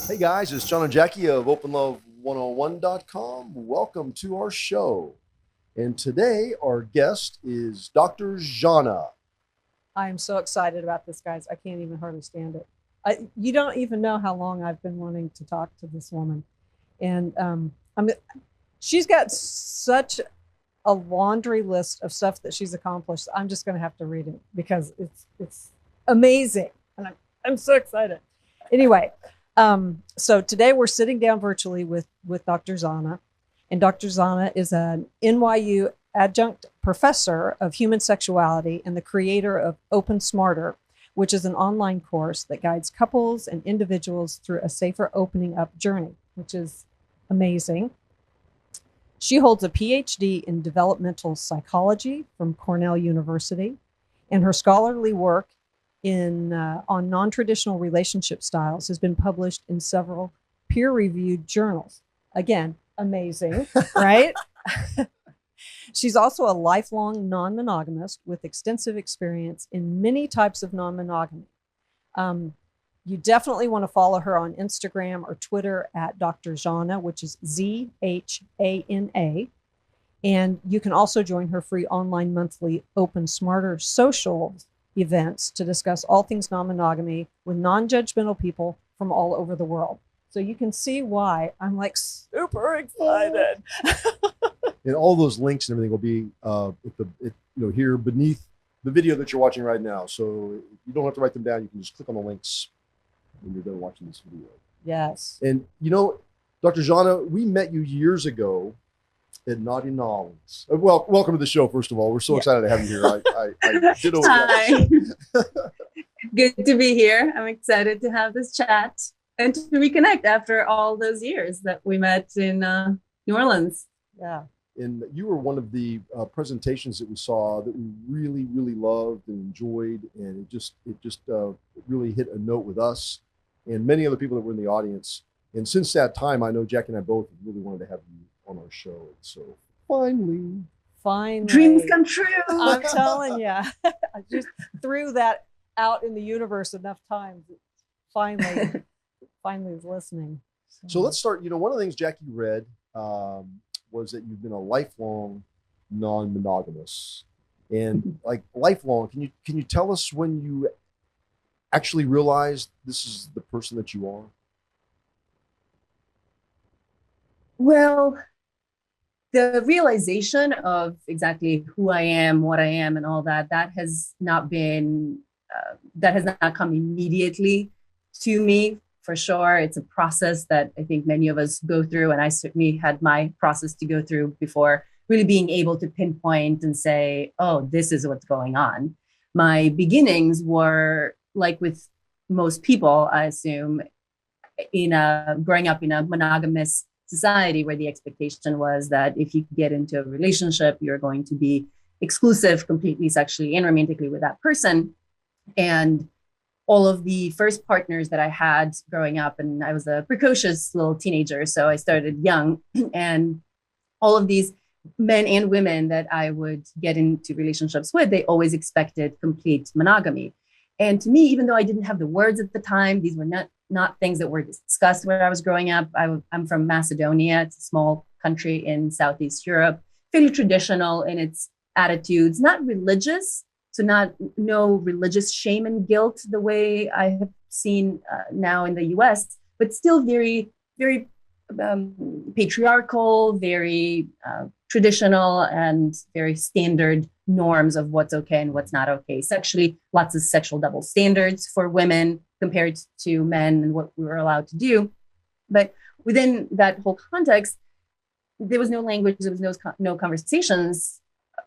Hey guys, it's John and Jackie of OpenLove101.com. Welcome to our show. And today our guest is Dr. Zhana. I'm so excited about this, guys. I can't even hardly stand it. You don't even know how long I've been wanting to talk to this woman. And she's got such a laundry list of stuff that she's accomplished. I'm just going to have to read it because it's amazing. And I'm so excited. Anyway, so today we're sitting down virtually with Dr. Zhana. And Dr. Zhana is an NYU adjunct professor of human sexuality and the creator of Open Smarter, which is an online course that guides couples and individuals through a safer opening up journey, which is amazing. She holds a PhD in developmental psychology from Cornell University, and her scholarly work on non-traditional relationship styles has been published in several peer-reviewed journals. Again, amazing, right? She's also a lifelong non-monogamist with extensive experience in many types of non-monogamy. You definitely want to follow her on Instagram or Twitter at Dr. Zhana, which is Zhana. And you can also join her free online monthly Open Smarter social events to discuss all things non-monogamy with non-judgmental people from all over the world. So you can see why I'm like super excited. And all those links and everything will be here beneath the video that you're watching right now. So you don't have to write them down. You can just click on the links when you're done watching this video. Yes. And Dr. Zhana, we met you years ago at Naughty Nolans. Well, welcome to the show, first of all. We're so excited to have you here. I did over Hi. Good to be here. I'm excited to have this chat and to reconnect after all those years that we met in New Orleans. Yeah. And you were one of the presentations that we saw that we really, really loved and enjoyed. And it just really hit a note with us and many other people that were in the audience. And since that time, I know Jackie and I both really wanted to have you on our show. And so finally. Dreams come true. I'm telling you. I just threw that out in the universe enough times. Finally is listening. So let's start. One of the things Jackie read was that you've been a lifelong non-monogamous. And like lifelong, can you tell us when you actually realized this is the person that you are? Well, the realization of exactly who I am, what I am, and all that has not come immediately to me. For sure, it's a process that I think many of us go through, and I certainly had my process to go through before really being able to pinpoint and say, oh, this is what's going on. My beginnings were like with most people, I assume, growing up in a monogamous society where the expectation was that if you get into a relationship, you're going to be exclusive completely sexually and romantically with that person. And all of the first partners that I had growing up, and I was a precocious little teenager, so I started young, and all of these men and women that I would get into relationships with, they always expected complete monogamy. And to me, even though I didn't have the words at the time, these were not things that were discussed when I was growing up. I'm from Macedonia. It's a small country in Southeast Europe, fairly traditional in its attitudes, not religious. So no religious shame and guilt the way I have seen now in the US, but still very, very patriarchal, very traditional, and very standard norms of what's okay and what's not okay. Sexually, lots of sexual double standards for women compared to men and what we were allowed to do. But within that whole context, there was no language, there was no conversations,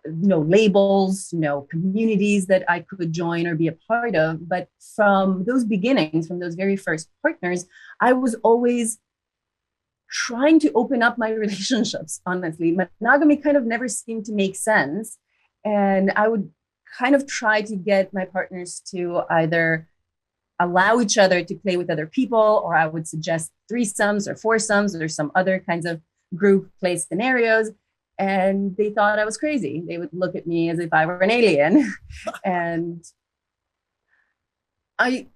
no labels, no communities that I could join or be a part of. But from those beginnings, from those very first partners, I was always trying to open up my relationships, honestly. Monogamy kind of never seemed to make sense. And I would kind of try to get my partners to either allow each other to play with other people, or I would suggest threesomes or foursomes or some other kinds of group play scenarios. And they thought I was crazy. They would look at me as if I were an alien. And I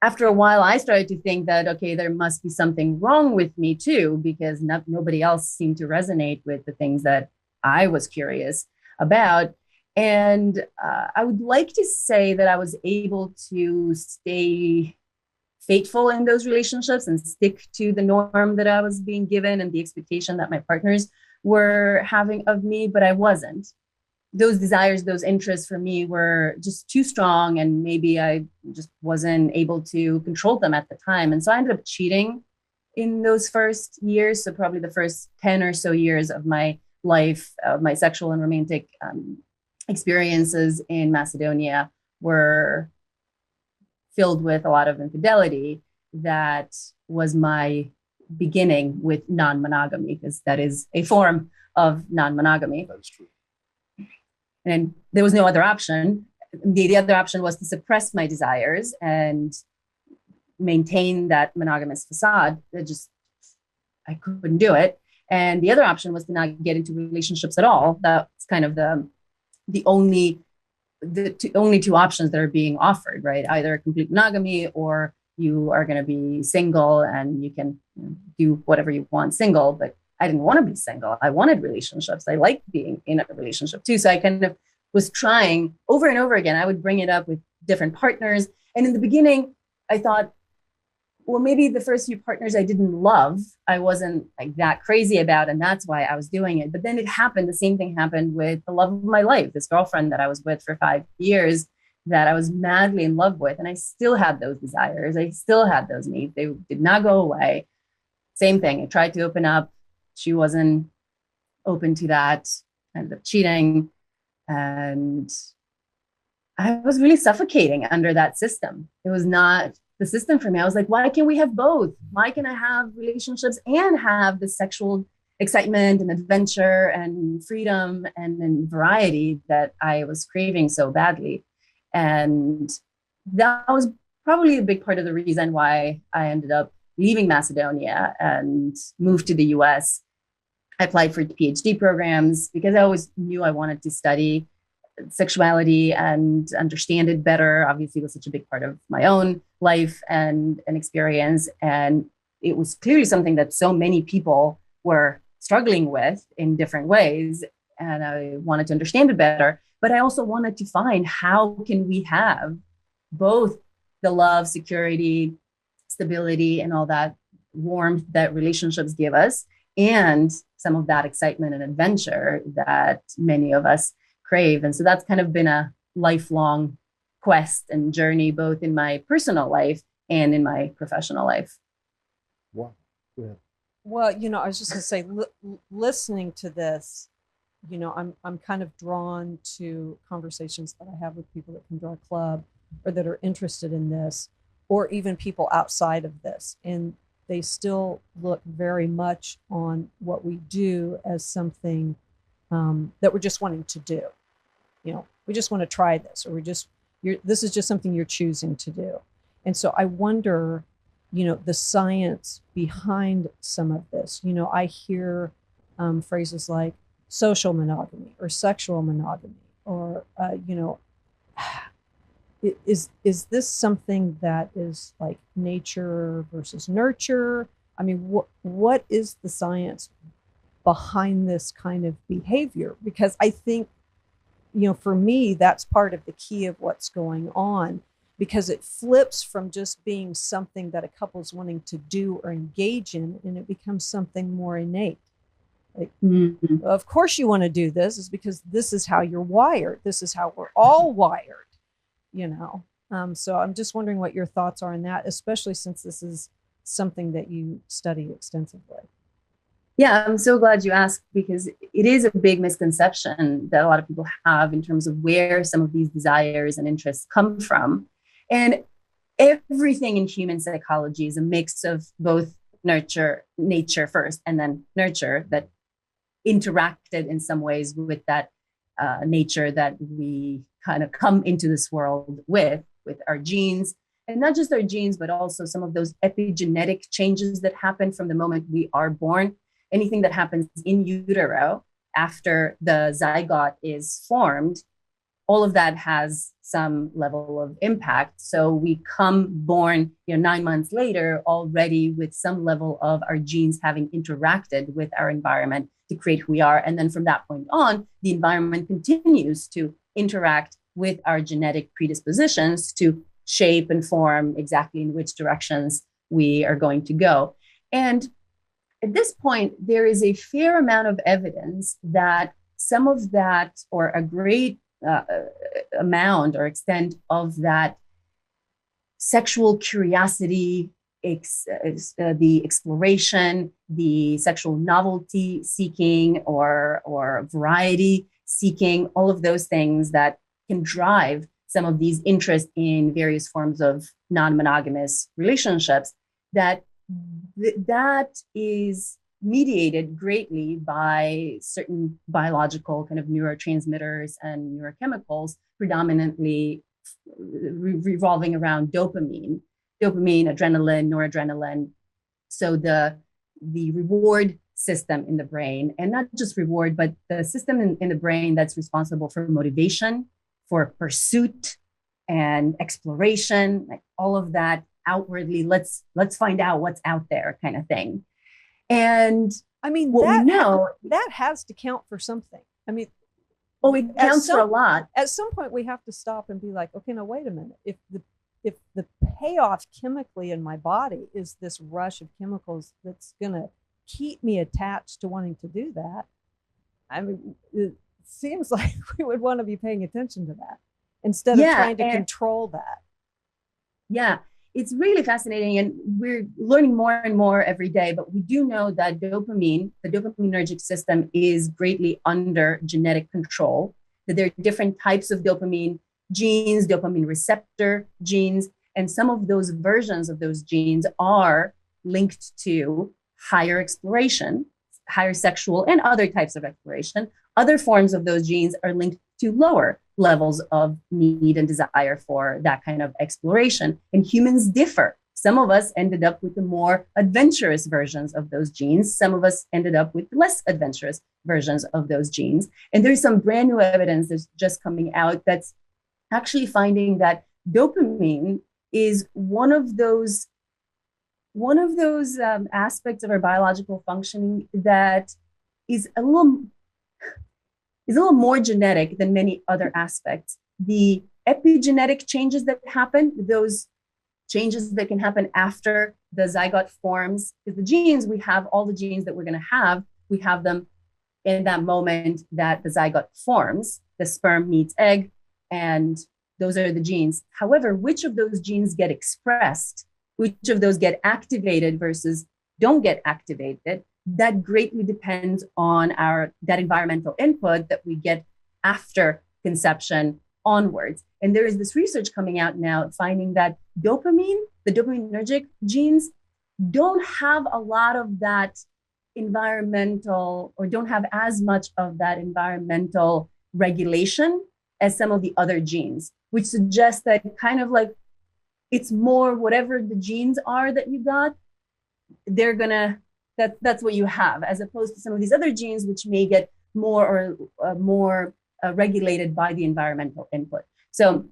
after a while, I started to think that, okay, there must be something wrong with me too, because nobody else seemed to resonate with the things that I was curious about. And I would like to say that I was able to stay faithful in those relationships and stick to the norm that I was being given and the expectation that my partners were having of me, but I wasn't. Those desires, those interests for me were just too strong, and maybe I just wasn't able to control them at the time. And so I ended up cheating in those first years. So probably the first 10 or so years of my life, my sexual and romantic experiences in Macedonia were filled with a lot of infidelity. That was my beginning with non-monogamy, because that is a form of non-monogamy. That is true. And there was no other option. The other option was to suppress my desires and maintain that monogamous facade. I couldn't do it. And the other option was to not get into relationships at all. That's kind of the only two options that are being offered, right? Either complete monogamy, or you are going to be single and you can do whatever you want single. But I didn't want to be single. I wanted relationships. I liked being in a relationship too. So I kind of was trying over and over again. I would bring it up with different partners. And in the beginning, I thought, well, maybe the first few partners I didn't love, I wasn't like that crazy about, and that's why I was doing it. But then it happened. The same thing happened with the love of my life, this girlfriend that I was with for 5 years, that I was madly in love with. And I still had those desires. I still had those needs. They did not go away. Same thing. I tried to open up. She wasn't open to that. I ended up cheating. And I was really suffocating under that system. It was not the system for me. I was like, why can't we have both? Why can I have relationships and have the sexual excitement and adventure and freedom and variety that I was craving so badly? And that was probably a big part of the reason why I ended up leaving Macedonia and moved to the US. I applied for PhD programs because I always knew I wanted to study sexuality and understand it better. Obviously, it was such a big part of my own life and experience. And it was clearly something that so many people were struggling with in different ways. And I wanted to understand it better. But I also wanted to find, how can we have both the love, security, stability, and all that warmth that relationships give us, and some of that excitement and adventure that many of us crave. And so that's kind of been a lifelong quest and journey, both in my personal life and in my professional life. Wow. Go ahead. Well, I was just going to say, listening to this, I'm kind of drawn to conversations that I have with people that come to our club or that are interested in this, or even people outside of this. And they still look very much on what we do as something that we're just wanting to do. We just want to try this, or this is just something you're choosing to do. And so I wonder, the science behind some of this. I hear phrases like social monogamy or sexual monogamy, or, is this something that is like nature versus nurture? I mean, what is the science behind this kind of behavior? Because I think, for me, that's part of the key of what's going on, because it flips from just being something that a couple's wanting to do or engage in, and it becomes something more innate. Like, Of course you want to do this, is because this is how you're wired. This is how we're all wired, So I'm just wondering what your thoughts are on that, especially since this is something that you study extensively. Yeah, I'm so glad you asked, because it is a big misconception that a lot of people have in terms of where some of these desires and interests come from. And everything in human psychology is a mix of both nature first, and then nurture that interacted in some ways with that nature that we kind of come into this world with our genes. And not just our genes, but also some of those epigenetic changes that happen from the moment we are born. Anything that happens in utero after the zygote is formed all of that has some level of impact. So we come born, 9 months later, already with some level of our genes having interacted with our environment to create who we are. And then from that point on, the environment continues to interact with our genetic predispositions to shape and form exactly in which directions we are going to go. And at this point, there is a fair amount of evidence that some of that, or a great amount or extent of that sexual curiosity, the exploration, the sexual novelty seeking or variety seeking, all of those things that can drive some of these interests in various forms of non-monogamous relationships, that is mediated greatly by certain biological kind of neurotransmitters and neurochemicals, predominantly revolving around dopamine, adrenaline, noradrenaline. So the reward system in the brain, and not just reward, but the system in the brain that's responsible for motivation, for pursuit and exploration, like all of that outwardly, let's find out what's out there kind of thing. And I mean, what we know, that has to count for something. I mean, it counts for a lot. At some point, we have to stop and be like, okay, now wait a minute. If the payoff chemically in my body is this rush of chemicals that's going to keep me attached to wanting to do that, I mean, it seems like we would want to be paying attention to that instead of trying to control that. Yeah. It's really fascinating, and we're learning more and more every day, but we do know that dopamine, the dopaminergic system, is greatly under genetic control, that there are different types of dopamine genes, dopamine receptor genes, and some of those versions of those genes are linked to higher exploration, higher sexual and other types of exploration. Other forms of those genes are linked to lower levels of need and desire for that kind of exploration. And humans differ. Some of us ended up with the more adventurous versions of those genes. Some of us ended up with less adventurous versions of those genes. And there's some brand new evidence that's just coming out that's actually finding that dopamine is one of those aspects of our biological functioning that is a little more genetic than many other aspects. The epigenetic changes that happen, those changes that can happen after the zygote forms, because the genes, we have all the genes that we're going to have, we have them in that moment that the zygote forms, the sperm meets egg, and those are the genes. However, which of those genes get expressed, which of those get activated versus don't get activated, that greatly depends on that environmental input that we get after conception onwards. And there is this research coming out now finding that dopamine, the dopaminergic genes, don't have a lot of that environmental, or don't have as much of that environmental regulation as some of the other genes, which suggests that kind of like it's more whatever the genes are that you got, that's what you have, as opposed to some of these other genes, which may get more regulated by the environmental input. So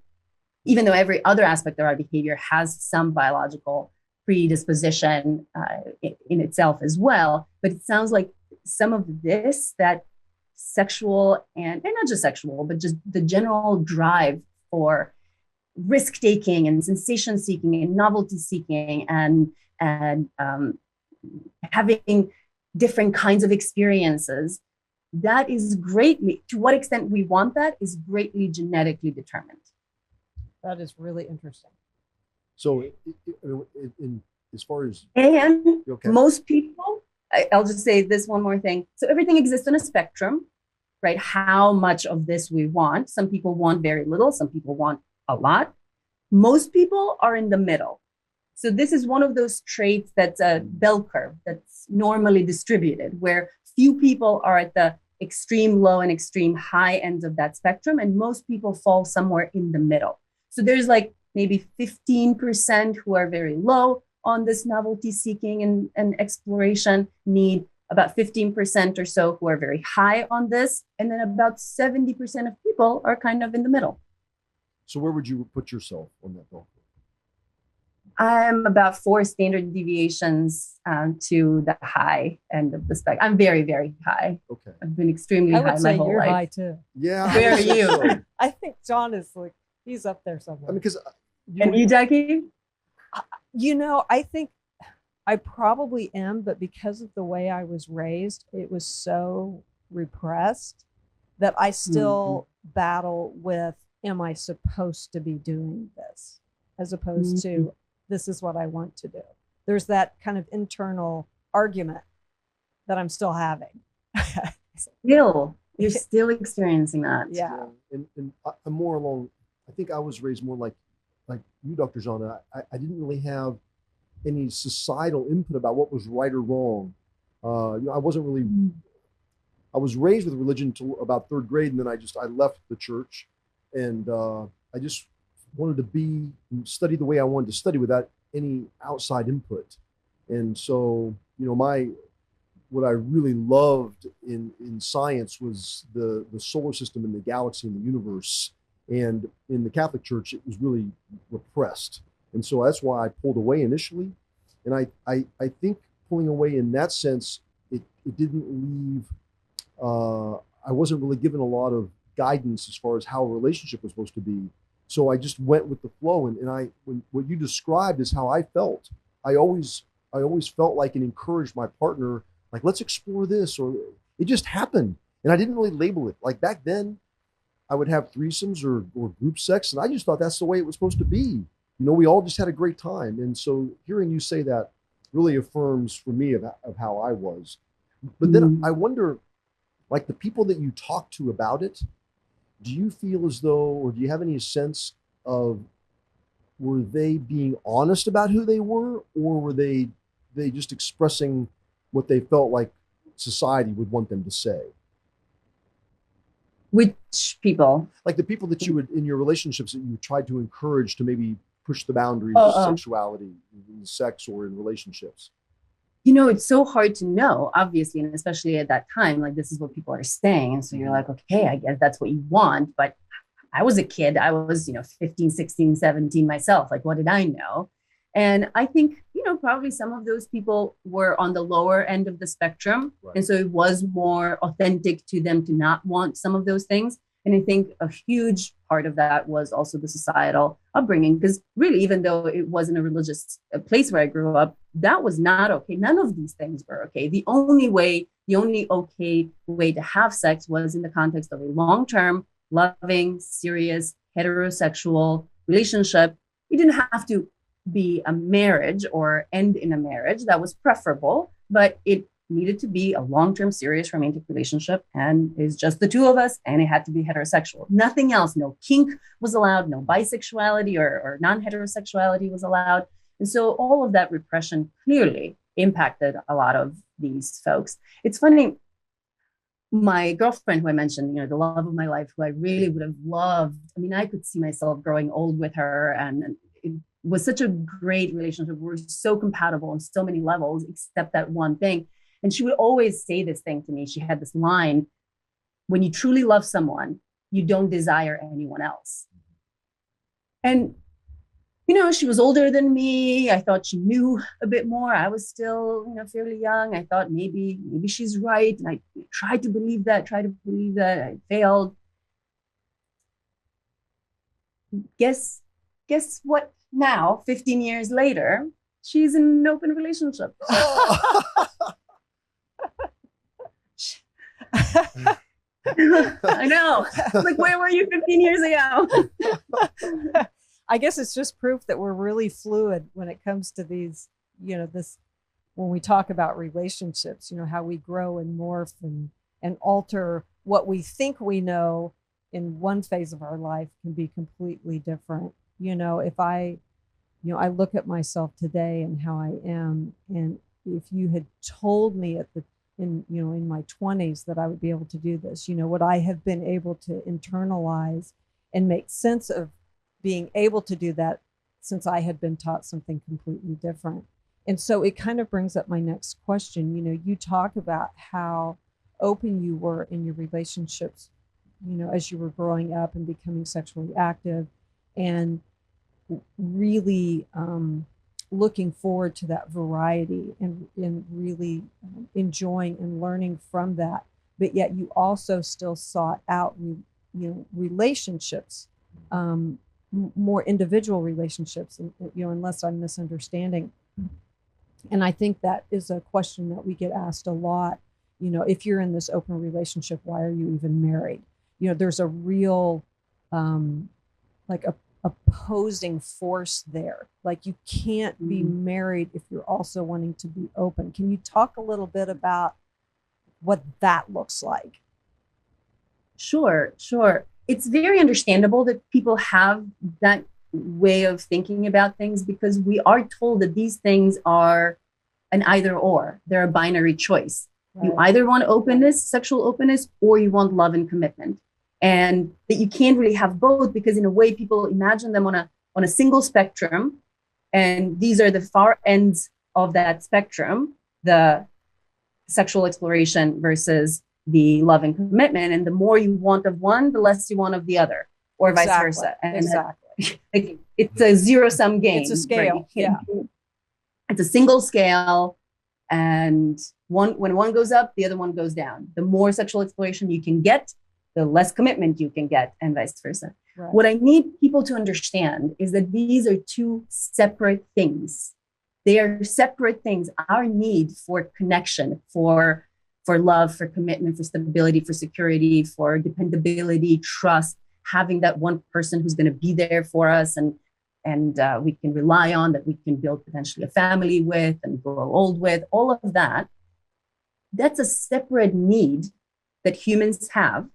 even though every other aspect of our behavior has some biological predisposition in itself as well, but it sounds like some of this, that sexual and not just sexual, but just the general drive for risk-taking and sensation-seeking and novelty-seeking and having different kinds of experiences, that is greatly, to what extent we want that is greatly genetically determined. That is really interesting. So as far as... And most people, I'll just say this one more thing. So everything exists on a spectrum, right? How much of this we want. Some people want very little. Some people want a lot. Most people are in the middle. So this is one of those traits that's a bell curve that's normally distributed, where few people are at the extreme low and extreme high ends of that spectrum, and most people fall somewhere in the middle. So there's like maybe 15% who are very low on this novelty seeking and exploration need, about 15% or so who are very high on this, and then about 70% of people are kind of in the middle. So where would you put yourself on that belt? I'm about 4 standard deviations to the high end of the spectrum. I'm very, very high. Okay. I've been extremely high my whole you're life. high too. Yeah. Where are you? I think John is like, he's up there somewhere. I mean, because And you, Jackie? You know, I think I probably am, but because of the way I was raised, it was so repressed that I still battle with, am I supposed to be doing this? As opposed to, this is what I want to do. There's that kind of internal argument that I'm still having. You're still experiencing that. Yeah. And I'm more along, I think I was raised more like you, Dr. Zhana. I didn't really have any societal input about what was right or wrong. I wasn't really, I was raised with religion until about 3rd grade. And then I left the church, and I just wanted to study the way I wanted to study without any outside input. And so, what I really loved in science was the solar system and the galaxy and the universe. And in the Catholic Church, it was really repressed. And so that's why I pulled away initially. And I think pulling away in that sense, it didn't leave, I wasn't really given a lot of guidance as far as how a relationship was supposed to be. So I just went with the flow. And what you described is how I felt. I always felt like and encouraged my partner, like, let's explore this, or it just happened. And I didn't really label it. Like back then, I would have threesomes or group sex, and I just thought that's the way it was supposed to be. We all just had a great time. And so hearing you say that really affirms for me of how I was. But then I wonder, like the people that you talk to about it, do you feel as though, or do you have any sense of, were they being honest about who they were, or were they just expressing what they felt like society would want them to say? Which people? Like the people that you would, in your relationships, that you tried to encourage to maybe push the boundaries of sexuality in sex or in relationships. It's so hard to know, obviously, and especially at that time, like this is what people are saying. And so you're like, okay, I guess that's what you want. But I was a kid. I was, 15, 16, 17 myself. Like, what did I know? And I think, probably some of those people were on the lower end of the spectrum. Right. And so it was more authentic to them to not want some of those things. And I think a huge part of that was also the societal upbringing, because really, even though it wasn't a religious place where I grew up, that was not okay. None of these things were okay. The only okay way to have sex was in the context of a long-term, loving, serious, heterosexual relationship. You didn't have to be a marriage or end in a marriage. That was preferable, but it needed to be a long-term, serious romantic relationship, and it's just the two of us, and it had to be heterosexual. Nothing else. No kink was allowed. No bisexuality or non-heterosexuality was allowed. And so all of that repression clearly impacted a lot of these folks. It's funny, my girlfriend who I mentioned, the love of my life, who I really would have loved. I mean, I could see myself growing old with her, and it was such a great relationship. We're so compatible on so many levels, except that one thing. And she would always say this thing to me. She had this line: when you truly love someone, you don't desire anyone else. And, she was older than me. I thought she knew a bit more. I was still, fairly young. I thought maybe she's right. And I tried to believe that. I failed. Guess what now, 15 years later, she's in an open relationship. I know. Like, where were you 15 years ago? I guess it's just proof that we're really fluid when it comes to these, this, when we talk about relationships, how we grow and morph and alter what we think we know in one phase of our life can be completely different. If I look at myself today and how I am, and if you had told me in my 20s that I would be able to do this, what I have been able to internalize and make sense of being able to do that since I had been taught something completely different. And so it kind of brings up my next question. You know, you talk about how open you were in your relationships, you know, as you were growing up and becoming sexually active, and really looking forward to that variety, and really enjoying and learning from that. But yet you also still sought out, you know, relationships, more individual relationships, you know, unless I'm misunderstanding. And I think that is a question that we get asked a lot. You know, if you're in this open relationship, why are you even married? You know, there's a real like a opposing force there. Like, you can't be married if you're also wanting to be open. Can you talk a little bit about what that looks like? Sure. It's very understandable that people have that way of thinking about things, because we are told that these things are an either or. They're a binary choice. Right. You either want openness, sexual openness, or you want love and commitment. And that you can't really have both, because in a way people imagine them on a single spectrum. And these are the far ends of that spectrum, the sexual exploration versus the love and commitment. And the more you want of one, the less you want of the other, or vice versa. And exactly. It's a zero-sum game. It's a scale. Right? It's a single scale. And when one goes up, the other one goes down. The more sexual exploration you can get, the less commitment you can get, and vice versa. Right. What I need people to understand is that these are two separate things. They are separate things. Our need for connection, for love, for commitment, for stability, for security, for dependability, trust, having that one person who's going to be there for us and we can rely on, that we can build potentially a family with and grow old with, all of that, that's a separate need that humans have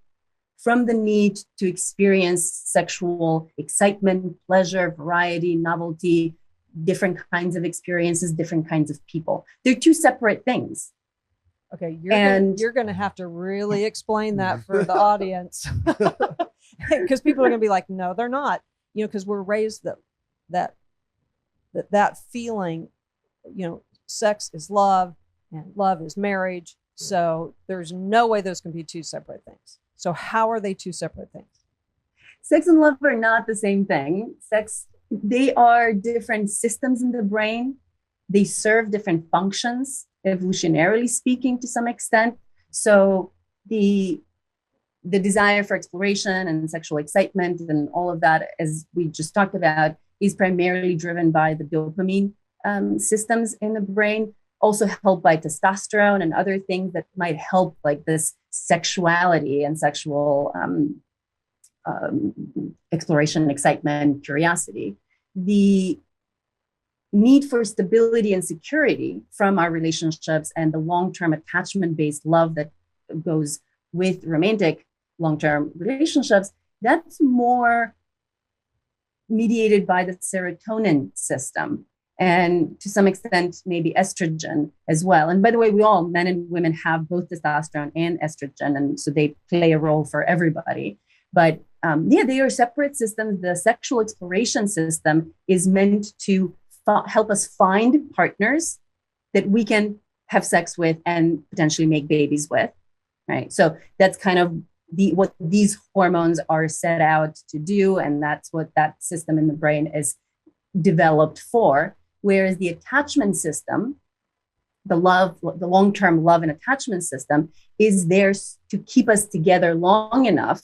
from the need to experience sexual excitement, pleasure, variety, novelty, different kinds of experiences, different kinds of people. They're two separate things. Okay, you're going to have to really explain that for the audience, because people are going to be like, no, they're not. You know, because we're raised that feeling, you know, sex is love and love is marriage. So there's no way those can be two separate things. So how are they two separate things? Sex and love are not the same thing. They are different systems in the brain. They serve different functions, evolutionarily speaking, to some extent. So the desire for exploration and sexual excitement and all of that, as we just talked about, is primarily driven by the dopamine systems in the brain, also helped by testosterone and other things that might help, like this sexuality and sexual exploration, excitement, curiosity. The need for stability and security from our relationships and the long-term attachment-based love that goes with romantic long-term relationships, that's more mediated by the serotonin system, and to some extent, maybe estrogen as well. And by the way, we all, men and women, have both testosterone and estrogen, and so they play a role for everybody. But they are separate systems. The sexual exploration system is meant to help us find partners that we can have sex with and potentially make babies with, right? So that's kind of what these hormones are set out to do, and that's what that system in the brain is developed for. Whereas the attachment system, the long-term love and attachment system, is there to keep us together long enough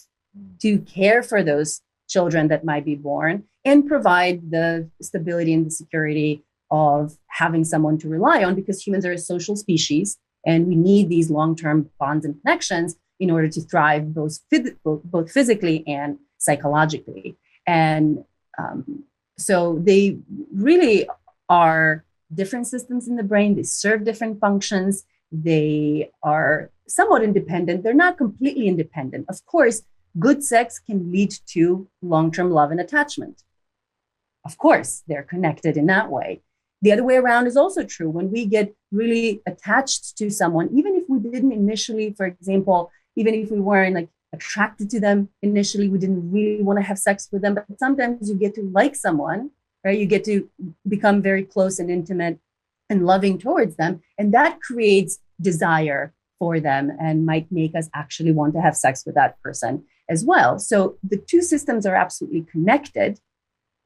to care for those children that might be born and provide the stability and the security of having someone to rely on, because humans are a social species and we need these long-term bonds and connections in order to thrive both physically and psychologically. And so they really are different systems in the brain. They serve different functions. They are somewhat independent. They're not completely independent. Of course, good sex can lead to long-term love and attachment. Of course, they're connected in that way. The other way around is also true. When we get really attached to someone, even if we didn't initially, for example, even if we weren't like attracted to them initially, we didn't really want to have sex with them, but sometimes you get to like someone, right? You get to become very close and intimate and loving towards them. And that creates desire for them and might make us actually want to have sex with that person as well. So the two systems are absolutely connected,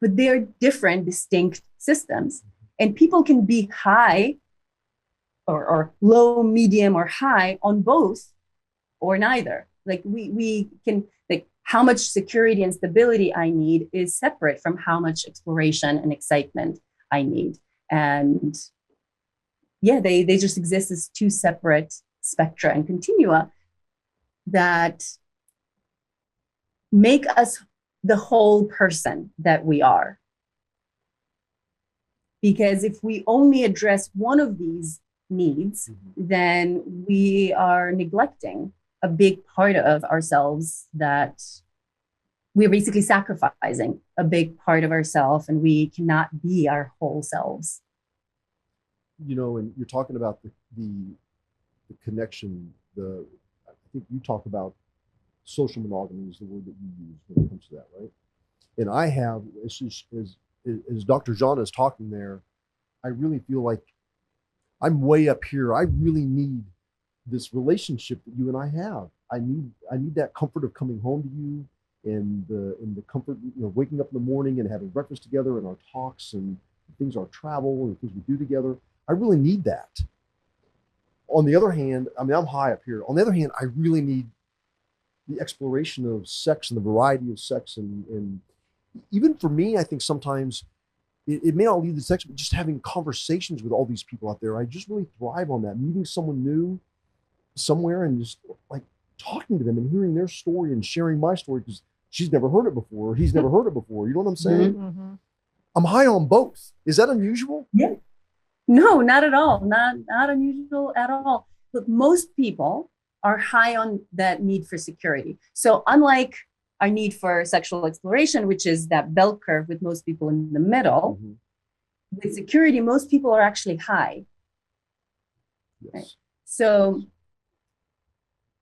but they're different, distinct systems. And people can be high or low, medium, or high on both or neither. Like we can, like, how much security and stability I need is separate from how much exploration and excitement I need. And yeah, they just exist as two separate spectra and continua that make us the whole person that we are. Because if we only address one of these needs, then we are neglecting a big part of ourselves, that we're basically sacrificing a big part of ourselves, and we cannot be our whole selves. You know, and you're talking about the connection, I think you talk about social monogamy is the word that you use when it comes to that, right? And I have, as Dr. Zhana is talking there, I really feel like I'm way up here. I really need this relationship that you and I have. I need that comfort of coming home to you, and the comfort, you know, waking up in the morning and having breakfast together, and our talks and things, our travel and things we do together. I really need that. On the other hand, I mean, I'm high up here. On the other hand, I really need the exploration of sex and the variety of sex. And even for me, I think sometimes it may not lead to sex, but just having conversations with all these people out there, I just really thrive on that. Meeting someone new somewhere and just like talking to them and hearing their story and sharing my story, because she's never heard it before, or he's never heard it before. You know what I'm saying? Mm-hmm. I'm high on both. Is that unusual? Yeah. No, not at all. Not unusual at all. But most people are high on that need for security. So unlike our need for sexual exploration, which is that bell curve with most people in the middle, with security, most people are actually high. Yes. Right? So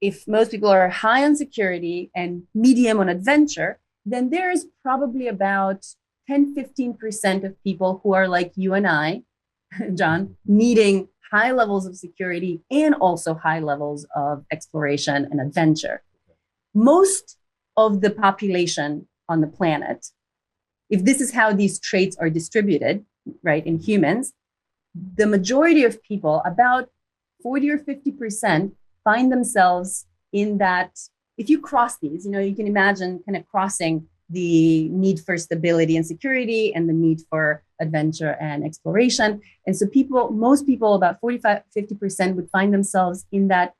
if most people are high on security and medium on adventure, then there's probably about 10-15% of people who are like you and I, John, needing high levels of security and also high levels of exploration and adventure. Most of the population on the planet, if this is how these traits are distributed, right, in humans, the majority of people, about 40 or 50%, find themselves in that. If you cross these, you know, you can imagine kind of crossing the need for stability and security and the need for adventure and exploration. And so most people, about 45-50%, would find themselves in that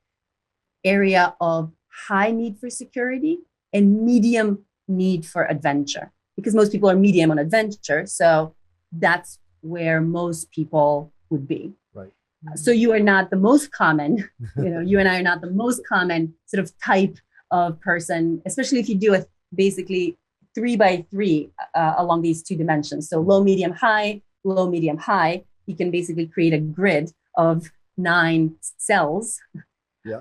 area of high need for security and medium need for adventure, because most people are medium on adventure. So that's where most people would be. Right. So you are not the most common, you know, you and I are not the most common sort of type of person, especially if you do it basically 3x3 along these two dimensions. So low, medium, high, low, medium, high. You can basically create a grid of 9 cells. Yeah.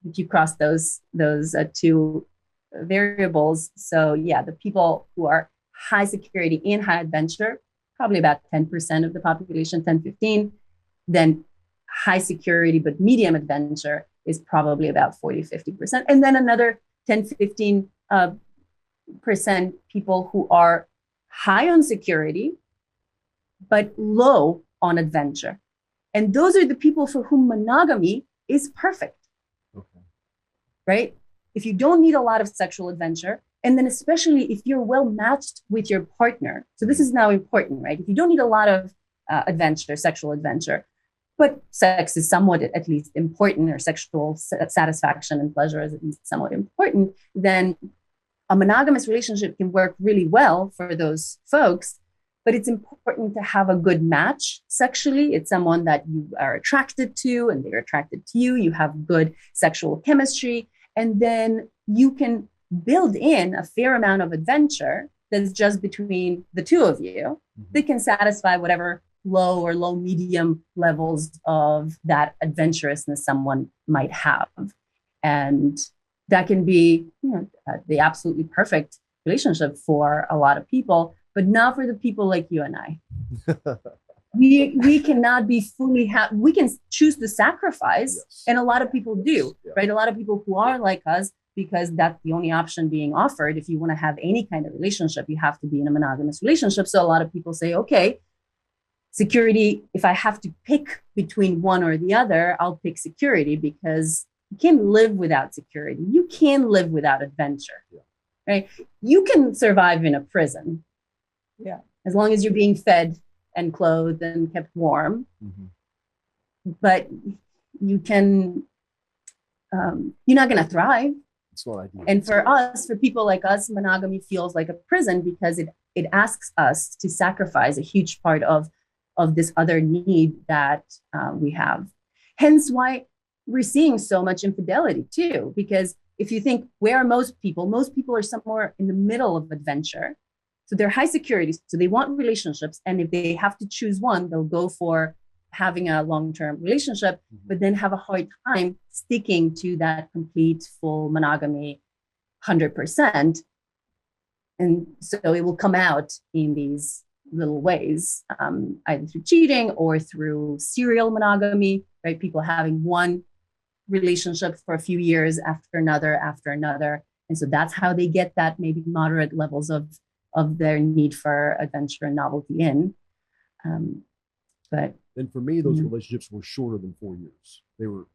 If you cross those two variables. So yeah, the people who are high security and high adventure, probably about 10% of the population, 10-15. Then high security but medium adventure is probably about 40-50%. And then another 10-15% people who are high on security but low on adventure. And those are the people for whom monogamy is perfect. Okay. Right? If you don't need a lot of sexual adventure, and then especially if you're well matched with your partner. So this is now important, right? If you don't need a lot of adventure, sexual adventure, but sex is somewhat at least important, or sexual satisfaction and pleasure is at least somewhat important, then a monogamous relationship can work really well for those folks. But it's important to have a good match sexually. It's someone that you are attracted to and they're attracted to you. You have good sexual chemistry. And then you can build in a fair amount of adventure that's just between the two of you. That can satisfy whatever low or low medium levels of that adventurousness someone might have. And that can be, you know, the absolutely perfect relationship for a lot of people, but not for the people like you and I. we cannot be fully happy. We can choose to sacrifice, Yes. and a lot of people do, Yeah. right? A lot of people who are like us, because that's the only option being offered. If you want to have any kind of relationship, you have to be in a monogamous relationship. So a lot of people say, okay, security, if I have to pick between one or the other, I'll pick security, because you can live without security. You can live without adventure, Yeah. right? You can survive in a prison. Yeah. As long as you're being fed and clothed and kept warm. Mm-hmm. But you can, you're not going to thrive. It's not ideal. And for us, for people like us, monogamy feels like a prison, because it asks us to sacrifice a huge part of this other need that we have. Hence why we're seeing so much infidelity too, because if you think, where are most people are somewhere in the middle of adventure. So they're high security, so they want relationships. And if they have to choose one, they'll go for having a long-term relationship, but then have a hard time sticking to that complete full monogamy 100%. And so it will come out in these little ways, either through cheating or through serial monogamy, right? People having one relationship for a few years after another. And so that's how they get that maybe moderate levels of their need for adventure and novelty in. But and for me, those relationships were shorter than 4 years. They were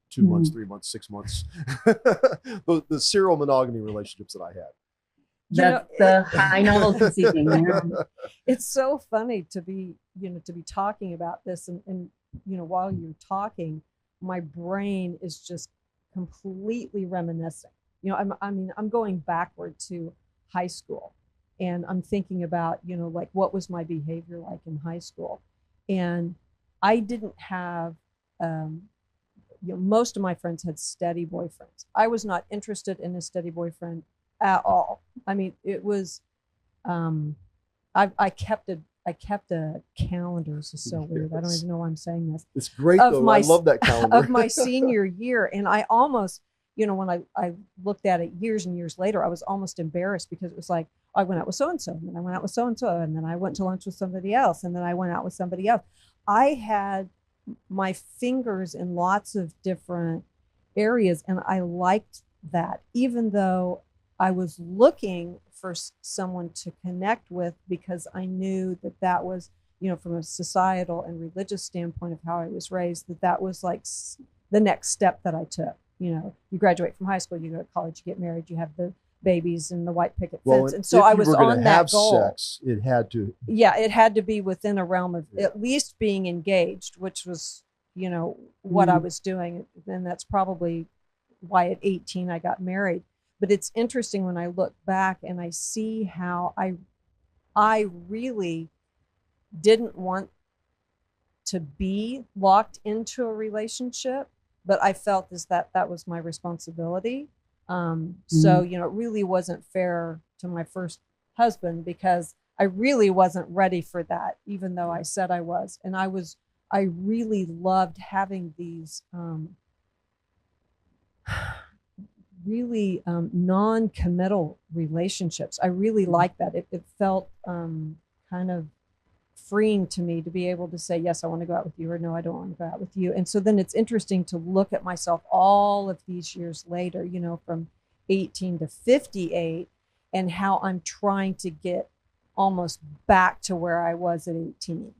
2 months, 3 months, 6 months. the serial monogamy relationships that I had. That's the high novelty seeking. It's so funny to be talking about this, and while you're talking, my brain is just completely reminiscing. I'm going backward to high school, and I'm thinking about, like, what was my behavior like in high school? And I didn't have, most of my friends had steady boyfriends. I was not interested in a steady boyfriend at all. I mean, it was, I kept a calendar. This is so weird. I don't even know why I'm saying this. It's great though. I love that calendar. Of my senior year. And I almost, when I looked at it years and years later, I was almost embarrassed, because it was like, I went out with so-and-so, and then I went out with so-and-so, and then I went to lunch with somebody else, and then I went out with somebody else. I had my fingers in lots of different areas, and I liked that, even though I was looking for someone to connect with, because I knew that was, from a societal and religious standpoint of how I was raised, that was like the next step that I took. You graduate from high school, you go to college, you get married, you have the babies and the white picket fence. And so I was on that goal. Sex, it had to. Yeah, it had to be within a realm of at least being engaged, which was, what I was doing. And that's probably why at 18 I got married. But it's interesting when I look back and I see how I really didn't want to be locked into a relationship, but I felt that was my responsibility. So, it really wasn't fair to my first husband, because I really wasn't ready for that, even though I said I was. And I really loved having these really non-committal relationships. I really liked that. It felt kind of freeing to me to be able to say, yes, I want to go out with you, or no, I don't want to go out with you. And so then it's interesting to look at myself all of these years later, from 18 to 58, and how I'm trying to get almost back to where I was at 18,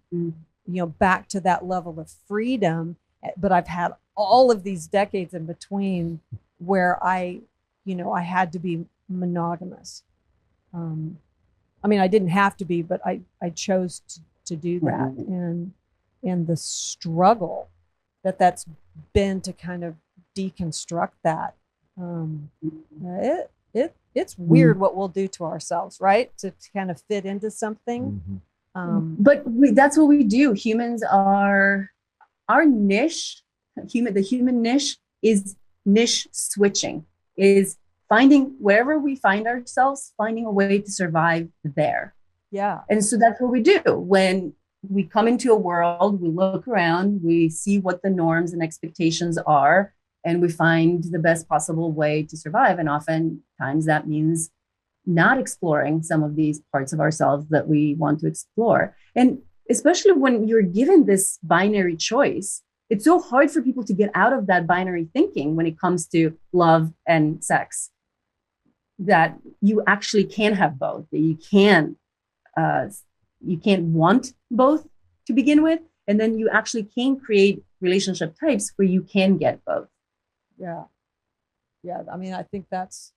back to that level of freedom. But I've had all of these decades in between where I had to be monogamous. I mean, I didn't have to be, but I chose to do that. And the struggle that's been to kind of deconstruct that. It's weird what we'll do to ourselves, right? To kind of fit into something. But that's what we do. Humans are, our niche, the human niche is niche switching, is finding wherever we find ourselves, finding a way to survive there. Yeah. And so that's what we do. When we come into a world, we look around, we see what the norms and expectations are, and we find the best possible way to survive. And oftentimes that means not exploring some of these parts of ourselves that we want to explore. And especially when you're given this binary choice, it's so hard for people to get out of that binary thinking when it comes to love and sex, that you actually can have both, that you can't want both to begin with, and then you actually can create relationship types where you can get both. Yeah. Yeah. I mean, I think that's,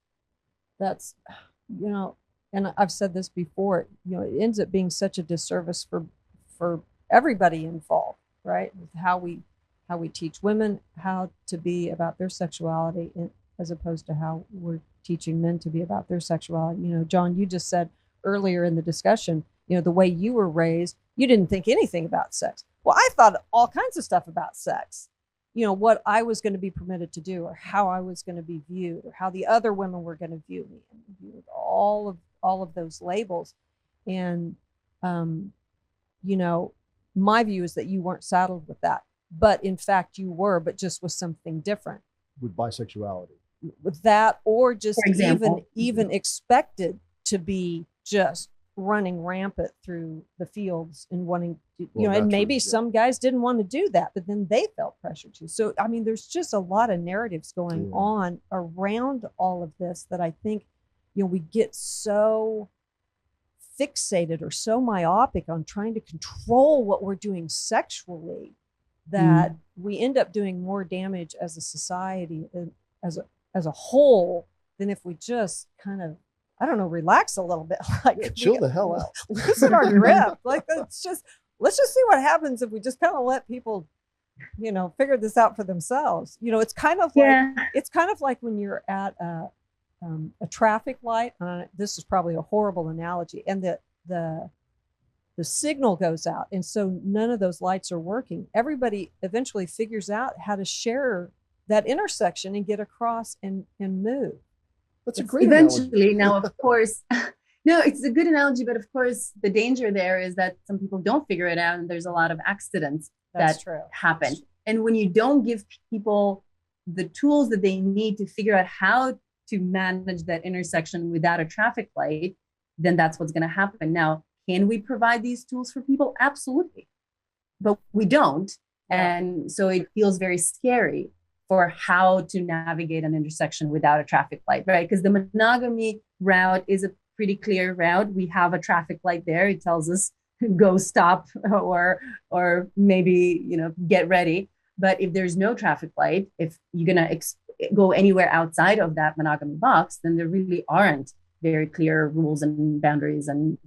you know, and I've said this before, you know, it ends up being such a disservice for everybody involved, right? With how we teach women how to be about their sexuality, as opposed to how we're teaching men to be about their sexuality. You know, John, you just said earlier in the discussion, you know, the way you were raised, you didn't think anything about sex. Well, I thought all kinds of stuff about sex, you know, what I was going to be permitted to do, or how I was going to be viewed, or how the other women were going to view me, and all of those labels. And, you know, my view is that you weren't saddled with that, but in fact you were, but just with something different. With bisexuality. With that, or just For example, even expected to be just running rampant through the fields and wanting to, you know, and maybe some guys didn't want to do that, but then they felt pressure to. So, I mean, there's just a lot of narratives going on around all of this that I think, you know, we get so fixated or so myopic on trying to control what we're doing sexually that we end up doing more damage as a society, as a whole, than if we just kind of, I don't know, relax a little bit. Like, chill the hell out. Loosen our grip. Like, let's just see what happens if we just kind of let people, you know, figure this out for themselves. You know, it's kind of like when you're at a traffic light. This is probably a horrible analogy, and the signal goes out, and so none of those lights are working. Everybody eventually figures out how to share that intersection and get across and move. That's a great eventually analogy. Now, of course, no, it's a good analogy, but of course the danger there is that some people don't figure it out, and there's a lot of accidents that happen. And when you don't give people the tools that they need to figure out how to manage that intersection without a traffic light, then that's what's going to happen. Now, can we provide these tools for people? Absolutely. But we don't. And so it feels very scary for how to navigate an intersection without a traffic light, right? Because the monogamy route is a pretty clear route. We have a traffic light there. It tells us go, stop, or maybe, you know, get ready. But if there's no traffic light, if you're going to go anywhere outside of that monogamy box, then there really aren't very clear rules and boundaries and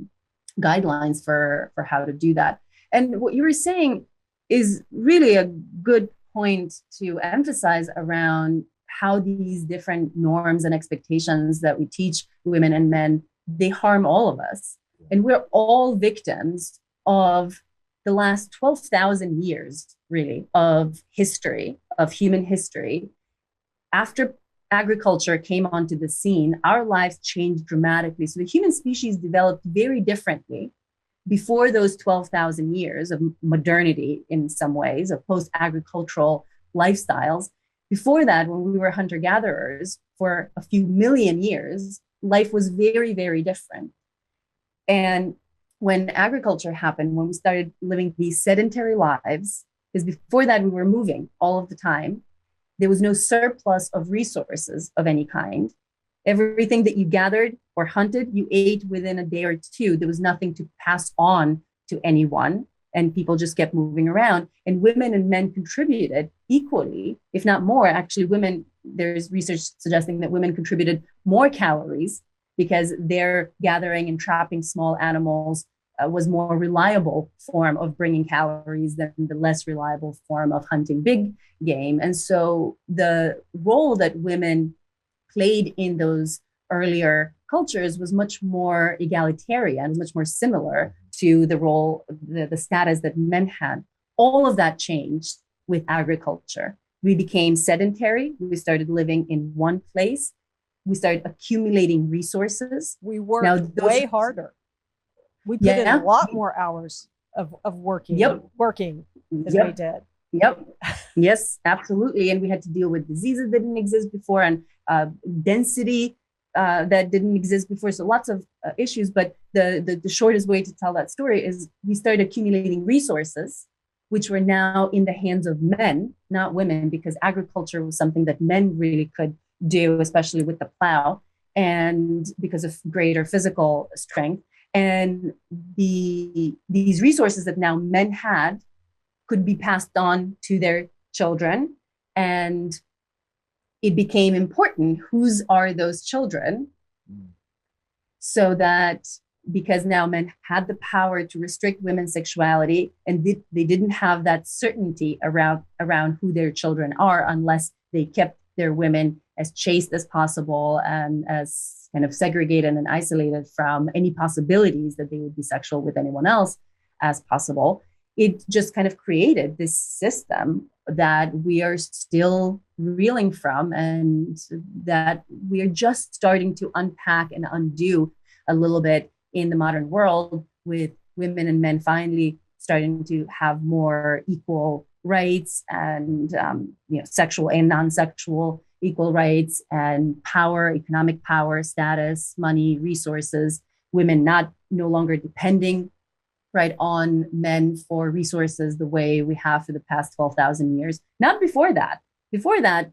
guidelines for how to do that. And what you were saying is really a good point to emphasize around how these different norms and expectations that we teach women and men, they harm all of us. And we're all victims of the last 12,000 years, really, of history, of human history. After agriculture came onto the scene, our lives changed dramatically. So the human species developed very differently before those 12,000 years of modernity, in some ways, of post-agricultural lifestyles. Before that, when we were hunter-gatherers for a few million years, life was very, very different. And when agriculture happened, when we started living these sedentary lives, because before that we were moving all of the time, there was no surplus of resources of any kind. Everything that you gathered or hunted, you ate within a day or two. There was nothing to pass on to anyone, and people just kept moving around. And women and men contributed equally, if not more. Actually, women, there's research suggesting that women contributed more calories because their gathering and trapping small animals was more reliable form of bringing calories than the less reliable form of hunting big game. And so the role that women played in those earlier cultures was much more egalitarian, much more similar to the role, the status that men had. All of that changed with agriculture. We became sedentary. We started living in one place. We started accumulating resources. We worked way harder. We put in a lot more hours of working, working as we did. Yes, absolutely. And we had to deal with diseases that didn't exist before, and density that didn't exist before. So lots of issues, but the shortest way to tell that story is we started accumulating resources, which were now in the hands of men, not women, because agriculture was something that men really could do, especially with the plow, and because of greater physical strength. And these resources that now men had could be passed on to their children. And it became important whose are those children, so that because now men had the power to restrict women's sexuality, and they didn't have that certainty around who their children are unless they kept their women as chaste as possible and as kind of segregated and isolated from any possibilities that they would be sexual with anyone else as possible. It just kind of created this system that we are still reeling from, and that we are just starting to unpack and undo a little bit in the modern world, with women and men finally starting to have more equal rights, and sexual and non-sexual equal rights, and power, economic power, status, money, resources, women no longer depending right on men for resources the way we have for the past 12,000 years. Not before that. Before that,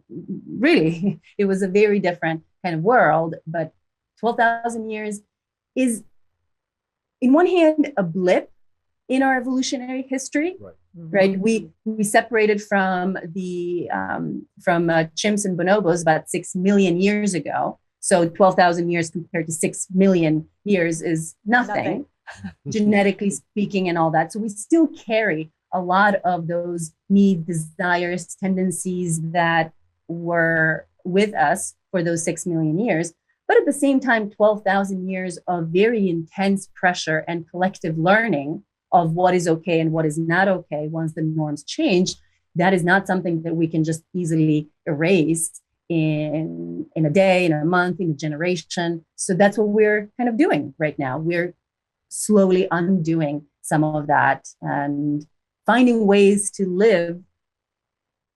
really, it was a very different kind of world, but 12,000 years is, in one hand, a blip in our evolutionary history, right? We separated from chimps and bonobos about 6 million years ago. So 12,000 years compared to 6 million years is nothing. Genetically speaking and all that. So we still carry a lot of those needs, desires, tendencies that were with us for those 6 million years. But at the same time, 12,000 years of very intense pressure and collective learning of what is okay and what is not okay once the norms change. That is not something that we can just easily erase in a day, in a month, in a generation. So that's what we're kind of doing right now. We're slowly undoing some of that and finding ways to live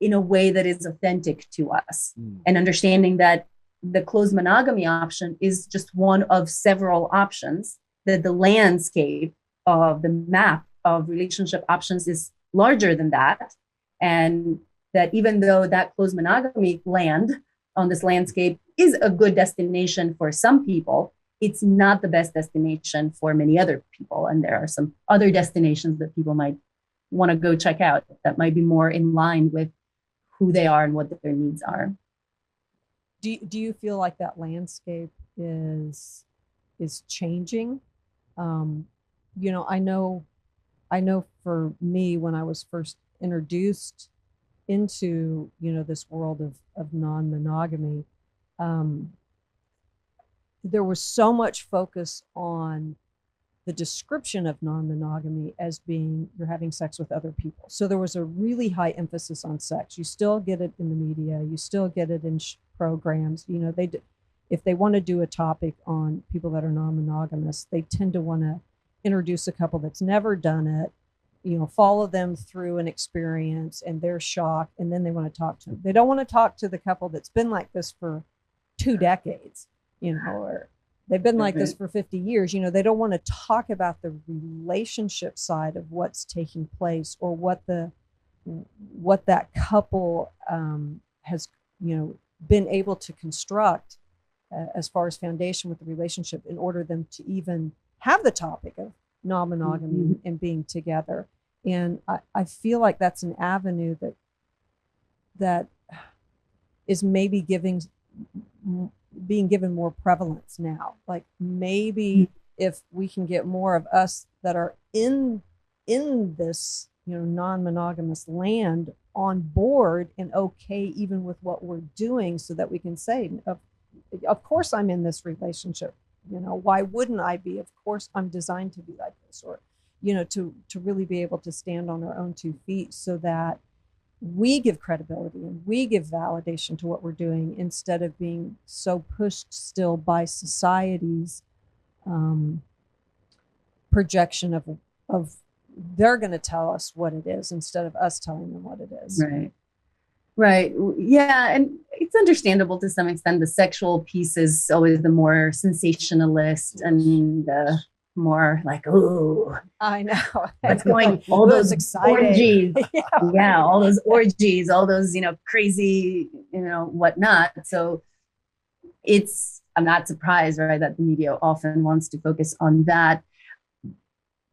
in a way that is authentic to us, and understanding that the closed monogamy option is just one of several options, that the landscape of the map of relationship options is larger than that. And that even though that closed monogamy land on this landscape is a good destination for some people, it's not the best destination for many other people. And there are some other destinations that people might want to go check out that might be more in line with who they are and what their needs are. Do you feel like that landscape is changing? I know for me, when I was first introduced into, this world of non-monogamy, there was so much focus on the description of non-monogamy as being you're having sex with other people. So there was a really high emphasis on sex. You still get it in the media. You still get it in programs. If they want to do a topic on people that are non-monogamous, they tend to want to introduce a couple that's never done it, follow them through an experience, and they're shocked, and then they want to talk to them. They don't want to talk to the couple that's been like this for 2 decades, or they've been like this for 50 years. They don't want to talk about the relationship side of what's taking place, or what that couple has, been able to construct as far as foundation with the relationship in order them to even have the topic of non-monogamy and being together. And I feel like that's an avenue that is maybe being given more prevalence now. Like maybe if we can get more of us that are in this, non-monogamous land on board and okay even with what we're doing, so that we can say, of course I'm in this relationship. Why wouldn't I be? Of course I'm designed to be like this, or, to really be able to stand on our own 2 feet, so that we give credibility and we give validation to what we're doing, instead of being so pushed still by society's projection of they're going to tell us what it is instead of us telling them what it is. Right. Yeah. And it's understandable to some extent. The sexual piece is always the more sensationalist and more like, oh, I know. what's going, all It was those exciting. orgies. Yeah. Yeah, all those orgies, all those, crazy, whatnot. So I'm not surprised, right, that the media often wants to focus on that.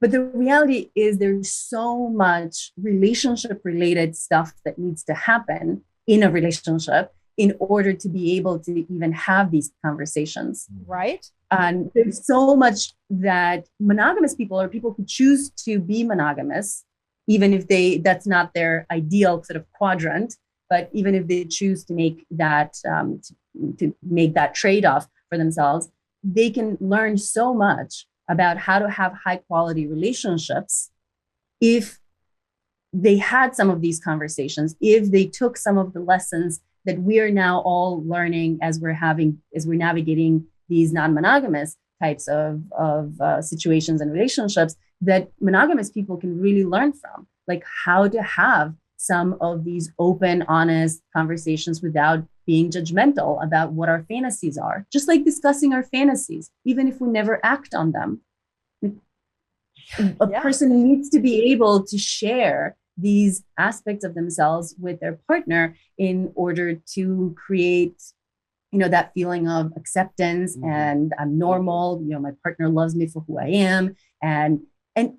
But the reality is there's so much relationship related stuff that needs to happen in a relationship in order to be able to even have these conversations. Right. And there's so much that monogamous people, or people who choose to be monogamous, even if that's not their ideal sort of quadrant, but even if they choose to make that to make that trade-off for themselves, they can learn so much about how to have high quality relationships if they had some of these conversations, if they took some of the lessons that we are now all learning as we're navigating these non-monogamous types of situations and relationships, that monogamous people can really learn from, like how to have some of these open, honest conversations without being judgmental about what our fantasies are, just like discussing our fantasies, even if we never act on them. A person needs to be able to share these aspects of themselves with their partner in order to create, that feeling of acceptance and I'm normal, my partner loves me for who I am. And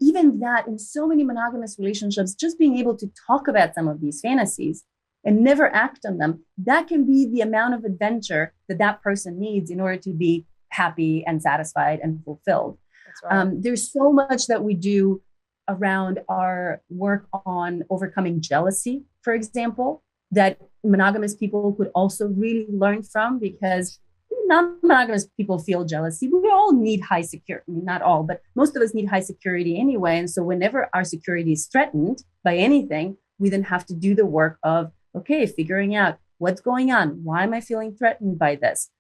even that, in so many monogamous relationships, just being able to talk about some of these fantasies and never act on them, that can be the amount of adventure that person needs in order to be happy and satisfied and fulfilled. That's right. There's so much that we do around our work on overcoming jealousy, for example, that monogamous people could also really learn from, because non-monogamous people feel jealousy. We all need high security, not all, but most of us need high security anyway. And so whenever our security is threatened by anything, we then have to do the work of, okay, figuring out what's going on. Why am I feeling threatened by this?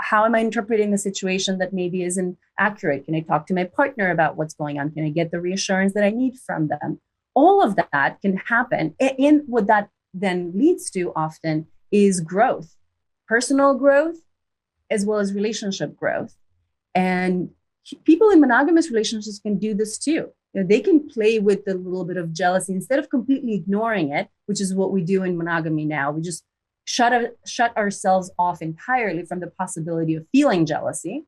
How am I interpreting the situation that maybe isn't accurate? Can I talk to my partner about what's going on? Can I get the reassurance that I need from them? All of that can happen. And what that then leads to often is growth, personal growth, as well as relationship growth. And people in monogamous relationships can do this too. They can play with a little bit of jealousy instead of completely ignoring it, which is what we do in monogamy now. We just shut ourselves off entirely from the possibility of feeling jealousy.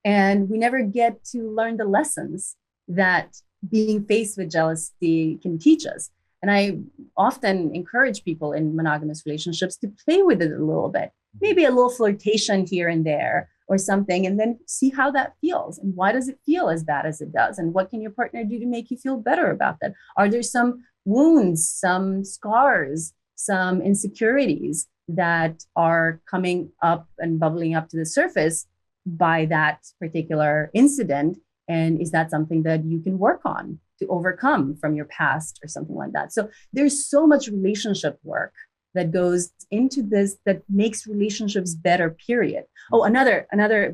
And we never get to learn the lessons that being faced with jealousy can teach us. And I often encourage people in monogamous relationships to play with it a little bit, maybe a little flirtation here and there or something, and then see how that feels. And why does it feel as bad as it does? And what can your partner do to make you feel better about that? Are there some wounds, some scars, some insecurities that are coming up and bubbling up to the surface by that particular incident? And is that something that you can work on to overcome from your past or something like that? So there's so much relationship work that goes into this that makes relationships better, period. Oh, another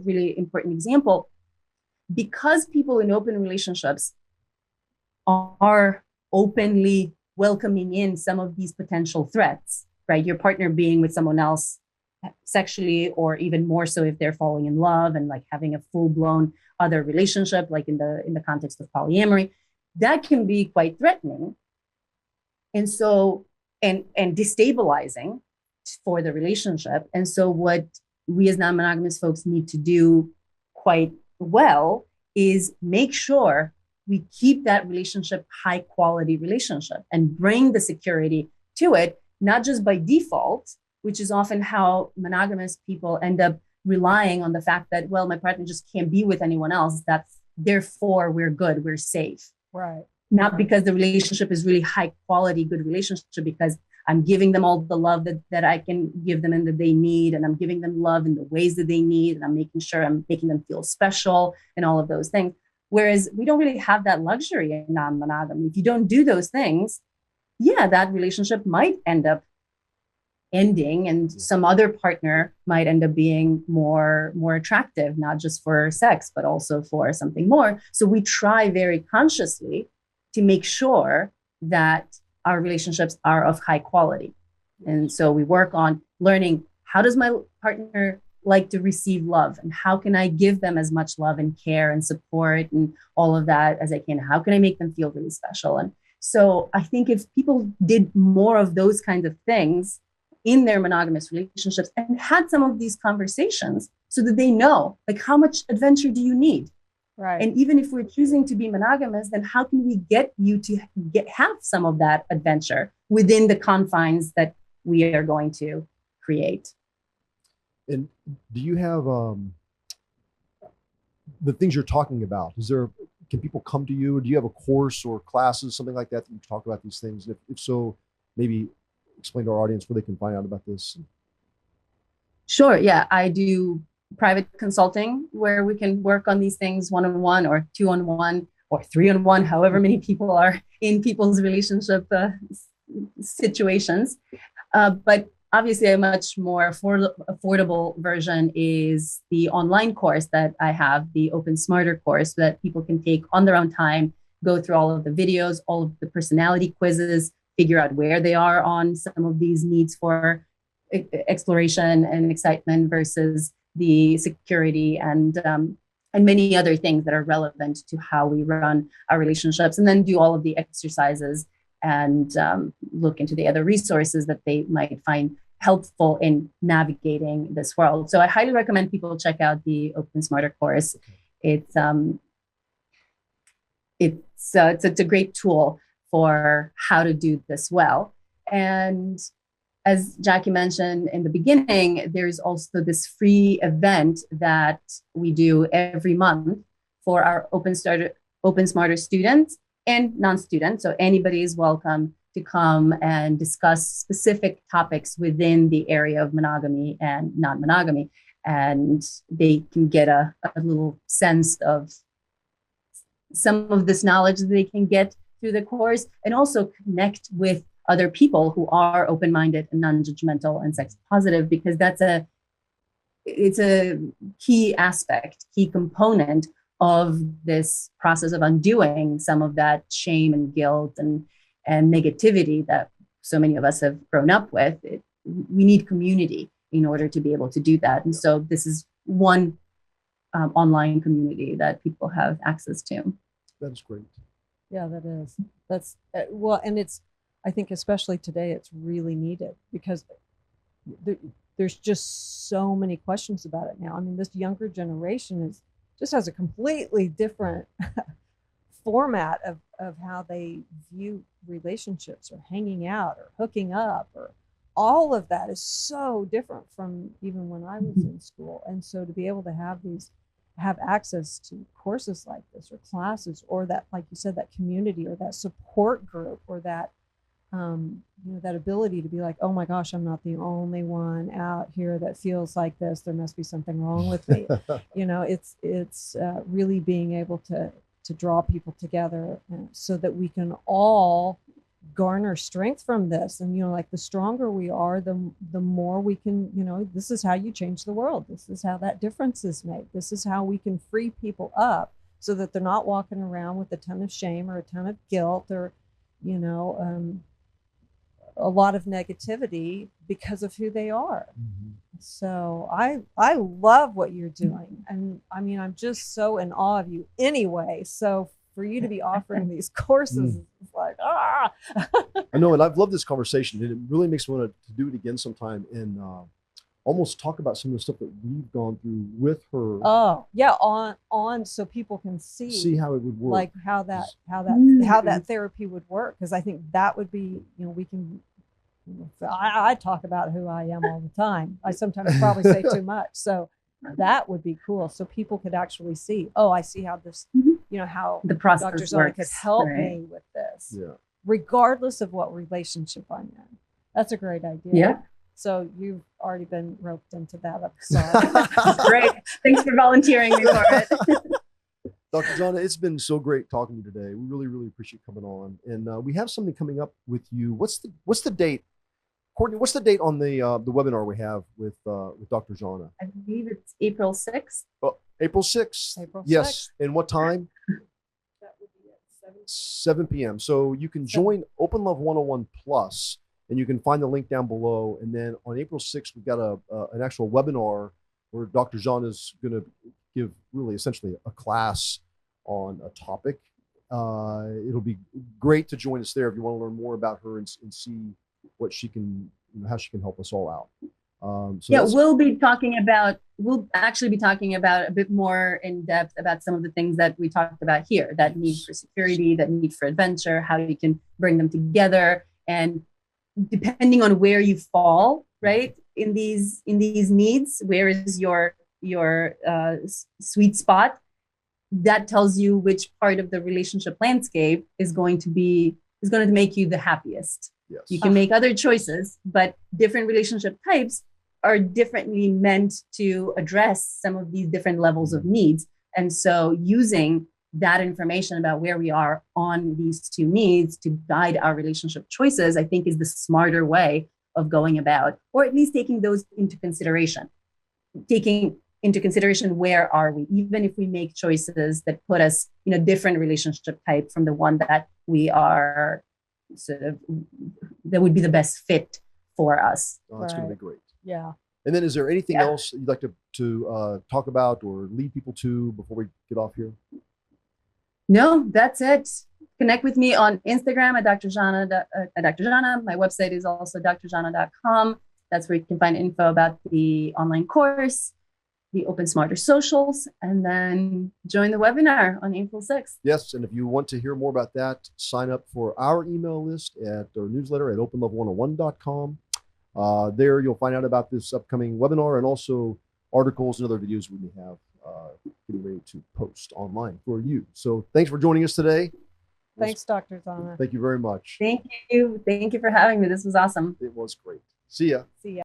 really important example, because people in open relationships are openly welcoming in some of these potential threats, right? Your partner being with someone else sexually, or even more so if they're falling in love and like having a full-blown other relationship, like in the context of polyamory, that can be quite threatening. And so, and destabilizing for the relationship. And so what we as non-monogamous folks need to do quite well is make sure we keep that relationship high quality relationship and bring the security to it, not just by default, which is often how monogamous people end up relying on the fact that, well, my partner just can't be with anyone else. Therefore we're good, we're safe. Right. Not because the relationship is really high quality, good relationship, because I'm giving them all the love that I can give them and that they need. And I'm giving them love in the ways that they need. And I'm making sure I'm making them feel special and all of those things. Whereas we don't really have that luxury in non-monogamy. If you don't do those things, that relationship might end up ending, and some other partner might end up being more attractive, not just for sex, but also for something more. So we try very consciously to make sure that our relationships are of high quality. And so we work on learning, how does my partner like to receive love, and how can I give them as much love and care and support and all of that as I can? How can I make them feel really special? And so I think if people did more of those kinds of things in their monogamous relationships and had some of these conversations, so that they know, like, how much adventure do you need? Right. And even if we're choosing to be monogamous, then how can we get you to have some of that adventure within the confines that we are going to create? And do you have the things you're talking about? Can people come to you? Do you have a course or classes, something like that you talk about these things? And if so, maybe explain to our audience where they can find out about this. Sure. Yeah, I do private consulting where we can work on these things one-on-one or two-on-one or three-on-one, however many people are in people's relationship situations. But obviously, a much more affordable version is the online course that I have, the Open Smarter course, that people can take on their own time, go through all of the videos, all of the personality quizzes, figure out where they are on some of these needs for exploration and excitement versus the security and many other things that are relevant to how we run our relationships, and then do all of the exercises and look into the other resources that they might find helpful in navigating this world. So I highly recommend people check out the Open Smarter course. It's a great tool for how to do this well. And as Jackie mentioned in the beginning, there's also this free event that we do every month for our Open Smarter students and non-students. So anybody is welcome to come and discuss specific topics within the area of monogamy and non-monogamy. And they can get a little sense of some of this knowledge that they can get through the course, and also connect with other people who are open-minded and non-judgmental and sex positive, because it's a key aspect, key component of this process of undoing some of that shame and guilt and negativity that so many of us have grown up with. We need community in order to be able to do that. And so this is one online community that people have access to. That's great. Yeah, that's well, and I think especially today, it's really needed because there's just so many questions about it now. I mean, this younger generation just has a completely different format of how they view relationships or hanging out or hooking up, or all of that is so different from even when I was in school. And so to be able to have access to courses like this or classes, or that, like you said, that community or that support group, or that that ability to be like, oh my gosh, I'm not the only one out here that feels like this. There must be something wrong with me. It's really being able to draw people together so that we can all garner strength from this. And, like the stronger we are, the more we can, this is how you change the world. This is how that difference is made. This is how we can free people up so that they're not walking around with a ton of shame or a ton of guilt or, a lot of negativity because of who they are. Mm-hmm. So I love what you're doing. And I mean, I'm just so in awe of you anyway. So for you to be offering these courses, it's like, I know. And I've loved this conversation, and it really makes me want to do it again sometime and almost talk about some of the stuff that we've gone through with her. Oh yeah. On so people can see how it would work, like how that therapy would work. Cause I think that would be, we can, I talk about who I am all the time. I sometimes probably say too much. So that would be cool. So people could actually see, I see how this, how the process Dr. Zhana could help me with this, regardless of what relationship I'm in. That's a great idea. Yeah. So you've already been roped into that episode. Great. Thanks for volunteering me for it. Dr. Zhanna, it's been so great talking to you today. We really, really appreciate coming on. And we have something coming up with you. What's the date? Courtney, what's the date on the webinar we have with Dr. Zhanna? I believe it's April 6th. Oh, April 6th? April 6th. Yes. And what time? That would be at 7 p.m. So you can join Open Love 101 Plus And you can find the link down below. And then on April 6th, we've got an actual webinar where Dr. Zhana is going to give really essentially a class on a topic. It'll be great to join us there if you want to learn more about her and see what she can, how she can help us all out. We'll actually be talking about a bit more in depth about some of the things that we talked about here, that need for security, that need for adventure, how you can bring them together. And depending on where you fall, right, in these needs, where is your sweet spot, that tells you which part of the relationship landscape is going to make you the happiest. Yes. You can make other choices, but different relationship types are differently meant to address some of these different levels of needs. And so using that information about where we are on these two needs to guide our relationship choices, I think is the smarter way of going about, or at least taking those into consideration. Taking into consideration, where are we, even if we make choices that put us in a different relationship type from the one that we are that would be the best fit for us. Oh, that's going to be great. Yeah. And then is there anything else you'd like to talk about or lead people to before we get off here? No, that's it. Connect with me on Instagram at Dr. Zhana. My website is also drzhana.com. That's where you can find info about the online course, the Open Smarter socials, and then join the webinar on April 6th. Yes, and if you want to hear more about that, sign up for our email list at our newsletter at openlove101.com. There you'll find out about this upcoming webinar and also articles and other videos we may have getting ready to post online for you. So thanks for joining us today. Thanks, Dr. Zhana. Thank you very much. Thank you. Thank you for having me. This was awesome. It was great. See ya. See ya.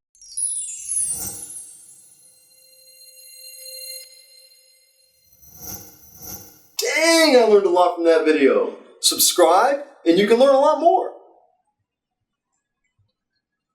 Dang, I learned a lot from that video. Subscribe and you can learn a lot more.